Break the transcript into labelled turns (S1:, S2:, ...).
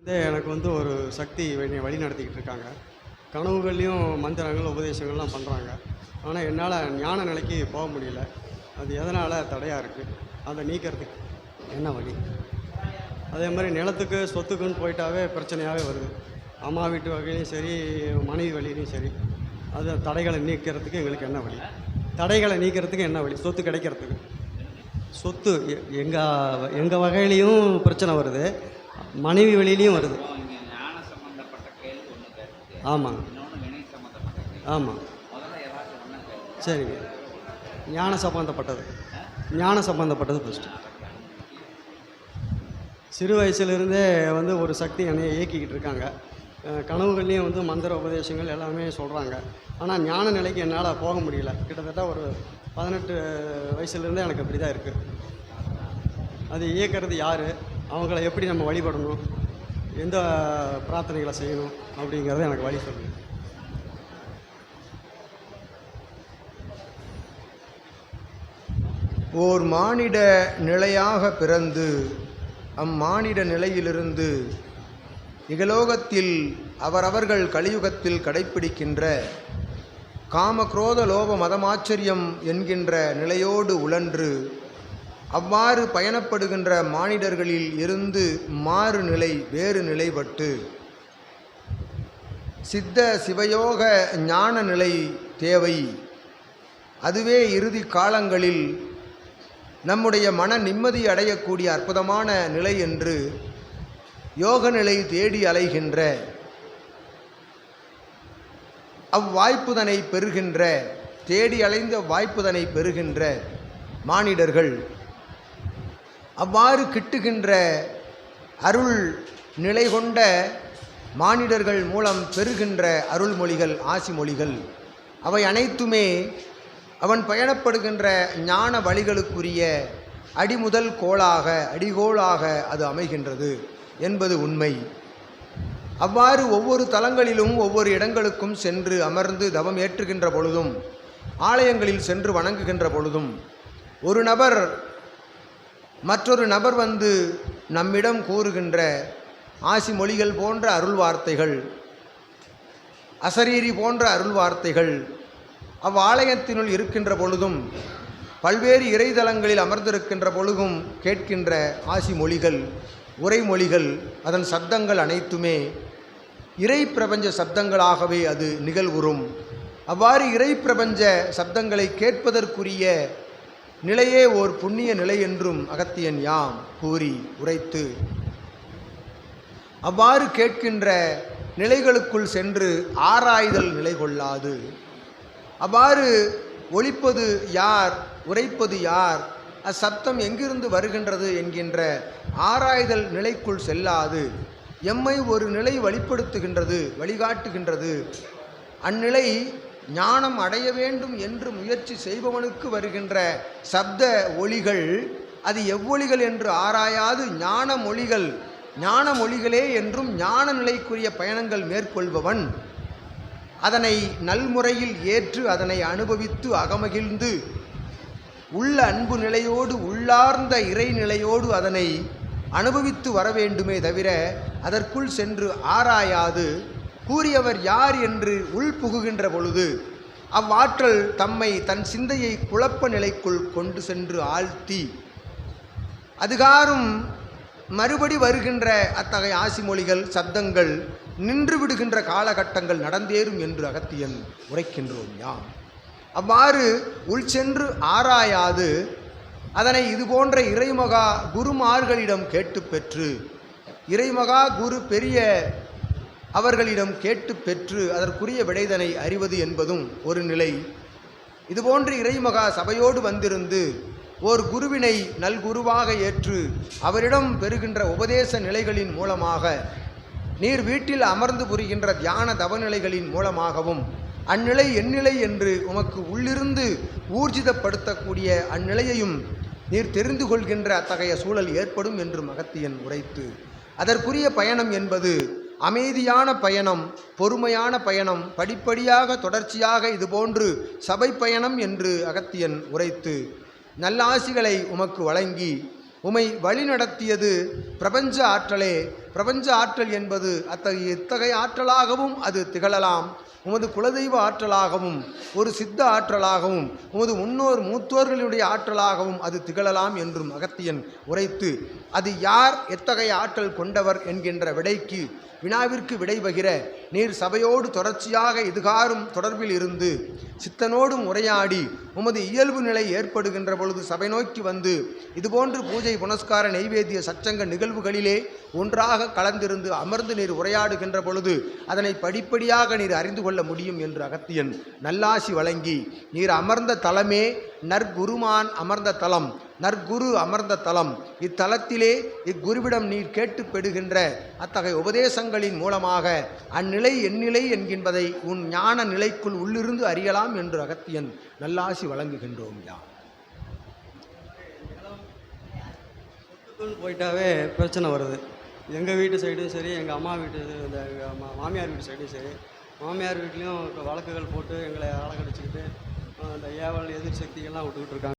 S1: எனக்கு ஒரு சக்தி என்னை வழி நடத்திக்கிட்டு இருக்காங்க. கனவுகள்லையும் மந்திரங்கள், உபதேசங்கள்லாம் பண்ணுறாங்க. ஆனால் என்னால் ஞான நிலைக்கு போக முடியல. அது எதனால் தடையாக இருக்குது? அதை நீக்கிறதுக்கு என்ன வழி? அதே மாதிரி நிலத்துக்கு சொத்துக்குன்னு போயிட்டாவே பிரச்சனையாகவே வருது. அம்மா வீட்டு வகையிலையும் சரி, மனைவி வழியிலையும் சரி. அது தடைகளை நீக்கிறதுக்கு எங்களுக்கு என்ன வழி? தடைகளை நீக்கிறதுக்கு என்ன வழி? சொத்து கிடைக்கிறதுக்கு. சொத்து எங்கள் வகையிலையும் பிரச்சனை வருது, மனைவி வழியிலையும் வருது. ஆமாங்க, ஆமாம், சரிங்க. ஞான சம்பந்தப்பட்டது ஃபஸ்ட்டு. சிறு வயசுலேருந்தே ஒரு சக்தி என்னை இயக்கிக்கிட்டு இருக்காங்க. கனவுகள்லேயும் மந்திர உபதேசங்கள் எல்லாமே சொல்கிறாங்க. ஆனால் ஞான நிலைக்கு என்னால் போக முடியல. கிட்டத்தட்ட 18 வயசுலேருந்தே எனக்கு அப்படி தான் இருக்குது. அது இயக்கிறது யார், அவங்கள எப்படி நம்ம வழிபடணும், எந்த பிரார்த்தனைகளை செய்யணும் அப்படிங்கிறத எனக்கு வழி சொல்லுங்கள்.
S2: ஓர் மானிட நிலையாக பிறந்து அம்மானிட நிலையிலிருந்து இகலோகத்தில் அவரவர்கள் கலியுகத்தில் கடைப்பிடிக்கின்ற காமக்ரோத லோப மதமாச்சரியம் என்கின்ற நிலையோடு உழன்று அவ்வாறு பயணப்படுகின்ற மானிடர்களில் இருந்து மாறு நிலை வேறு நிலைப்பட்டு சித்த சிவயோக ஞான நிலை தேவை. அதுவே இறுதி காலங்களில் நம்முடைய மன நிம்மதி அடையக்கூடிய அற்புதமான நிலை என்று யோக நிலை தேடி அலைகின்ற அவ்வாய்ப்புதனை பெறுகின்ற தேடி அலைந்த வாய்ப்புதனை பெறுகின்ற மானிடர்கள் அவ்வாறு கிட்டுகின்ற அருள் நிலை கொண்ட மானிடர்கள் மூலம் பெறுகின்ற அருள்மொழிகள், ஆசி மொழிகள், அவை அனைத்துமே அவன் பயணப்படுகின்ற ஞான வழிகளுக்குரிய அடிமுதல் கோளாக, அடிகோளாக அது அமைகின்றது என்பது உண்மை. அவ்வாறு ஒவ்வொரு தலங்களிலும் ஒவ்வொரு இடங்களுக்கும் சென்று அமர்ந்து தவம் ஏற்றுகின்ற பொழுதும், ஆலயங்களில் சென்று வணங்குகின்ற பொழுதும், ஒரு நபர் மற்றொரு நபர் நம்மிடம் கூறுகின்ற ஆசி மொழிகள் போன்ற அருள் வார்த்தைகள், அசரீரி போன்ற அருள் வார்த்தைகள் அவ்வாலயத்தினுள் இருக்கின்ற பொழுதும், பல்வேறு இறைதலங்களில் அமர்ந்திருக்கின்ற பொழுதும் கேட்கின்ற ஆசி மொழிகள், உரைமொழிகள், அதன் சப்தங்கள் அனைத்துமே இறை பிரபஞ்ச சப்தங்களாகவே அது நிகழ்வுறும். அவ்வாறு இறை பிரபஞ்ச சப்தங்களை கேட்பதற்குரிய நிலையே ஓர் புண்ணிய நிலை என்றும் அகத்தியன் யாம் கூறி உரைத்து, அவ்வாறு கேட்கின்ற நிலைகளுக்குள் சென்று ஆராய்தல் நிலை கொள்ளாது, அவ்வாறு ஒலிப்பது யார், உரைப்பது யார், அச்சப்தம் எங்கிருந்து வருகின்றது என்கின்ற ஆராய்தல் நிலைக்குள் செல்லாது எம்மை ஒரு நிலை வழிப்படுத்துகின்றது, வழிகாட்டுகின்றது. அந்நிலை ஞானம் அடைய வேண்டும் என்று முயற்சி செய்பவனுக்கு வருகின்ற சப்த ஒளிகள் அது எவ்வொலிகள் என்று ஆராயாது ஞான மொழிகள், ஞான மொழிகளே என்றும் ஞான நிலைக்குரிய பயணங்கள் மேற்கொள்பவன் அதனை நல்முறையில் ஏற்று அதனை அனுபவித்து அகமகிழ்ந்து உள்ள அன்பு நிலையோடு உள்ளார்ந்த இறைநிலையோடு அதனை அனுபவித்து வர வேண்டுமே தவிர அதற்குள் சென்று ஆராயாது கூறியவர் யார் என்று உள்புகுகின்ற பொழுது அவ்வாற்றல் தம்மை தன் சிந்தையை குழப்ப நிலைக்குள் கொண்டு சென்று ஆழ்த்தி அதுகாரும் மறுபடி வருகின்ற அத்தகைய ஆசி மொழிகள், சப்தங்கள் நின்று விடுகின்ற காலகட்டங்கள் நடந்தேறும் என்று அகத்தியன் உரைக்கின்றோம் யாம். அவ்வாறு உள் சென்று ஆராயாது அதனை இதுபோன்ற இறைமகா குருமார்களிடம் கேட்டு பெற்று, இறைமகா குரு பெரிய அவர்களிடம் கேட்டு பெற்று அதற்குரிய விடைதனை அறிவது என்பதும் ஒரு நிலை. இதுபோன்று இறைமகா சபையோடு வந்திருந்து ஓர் குருவினை நல்குருவாக ஏற்று அவரிடம் பெறுகின்ற உபதேச நிலைகளின் மூலமாக, நீர் வீட்டில் அமர்ந்து புரிகின்ற தியான தவநிலைகளின் மூலமாகவும் அந்நிலை எந்நிலை என்று உமக்கு உள்ளிருந்து ஊர்ஜிதப்படுத்தக்கூடிய அந்நிலையையும் நீர் தெரிந்து கொள்கின்ற அத்தகைய சூழல் ஏற்படும் என்று அகத்தியன் உரைத்து, அதற்குரிய பயணம் என்பது அமைதியான பயணம், பொறுமையான பயணம், படிப்படியாக தொடர்ச்சியாக இதுபோன்று சபை பயணம் என்று அகத்தியன் உரைத்து நல்லாசிகளை உமக்கு வழங்கி உமை வழி நடத்தியது பிரபஞ்ச ஆற்றலே. பிரபஞ்ச ஆற்றல் என்பது இத்தகைய ஆற்றலாகவும் அது திகழலாம். உமது குலதெய்வ ஆற்றலாகவும் ஒரு சித்த ஆற்றலாகவும் உமது மூத்தோர்களுடைய ஆற்றலாகவும் அது திகழலாம் என்றும் அகத்தியன் உரைத்து, அது யார் எத்தகைய ஆற்றல் கொண்டவர் என்கின்ற வினாவிற்கு விடை பகிர நீர் சபையோடு தொடர்ச்சியாக இதுகாரும் தொடர்பில் இருந்து சித்தனோடும் உரையாடி உமது இயல்பு நிலை ஏற்படுகின்ற பொழுது சபை நோக்கி வந்து இதுபோன்று பூஜை புனஸ்கார நைவேத்திய சச்சங்க நிகழ்வுகளிலே ஒன்றாக கலந்திருந்து அமர்ந்து நீர் உரையாடுகின்ற பொழுது அதனை படிப்படியாக நீர் அறிந்து கொள்ள முடியும் என்று அகத்தியன் நல்லாசி வழங்கி, நீர் அமர்ந்த தலமே நற்குருமான் அமர்ந்த தலம், நற்குரு அமர்ந்த தலம், இத்தலத்திலே இக்குருவிடம் நீர் கேட்டு பெறுகின்ற அத்தகைய உபதேசங்களின் மூலமாக அந்நிலை எந்நிலை என்கின்றதை உன் ஞான நிலைக்குள் உள்ளிருந்து அறியலாம் என்று அகத்தியன் நல்லாசி வழங்குகின்றோம்.
S1: போயிட்டாவே பிரச்சனை வருது. எங்கள் வீட்டு சைடும் சரி, எங்கள் அம்மா வீட்டு எங்கள் மாமியார் வீட்டு சைடும் சரி, மாமியார் வீட்லேயும் வழக்குகள் போட்டு எங்களை அலக்கடிச்சிக்கிட்டு அந்த ஏவல் எதிர் சக்திகள்லாம் விட்டுக்கிட்டு இருக்காங்க.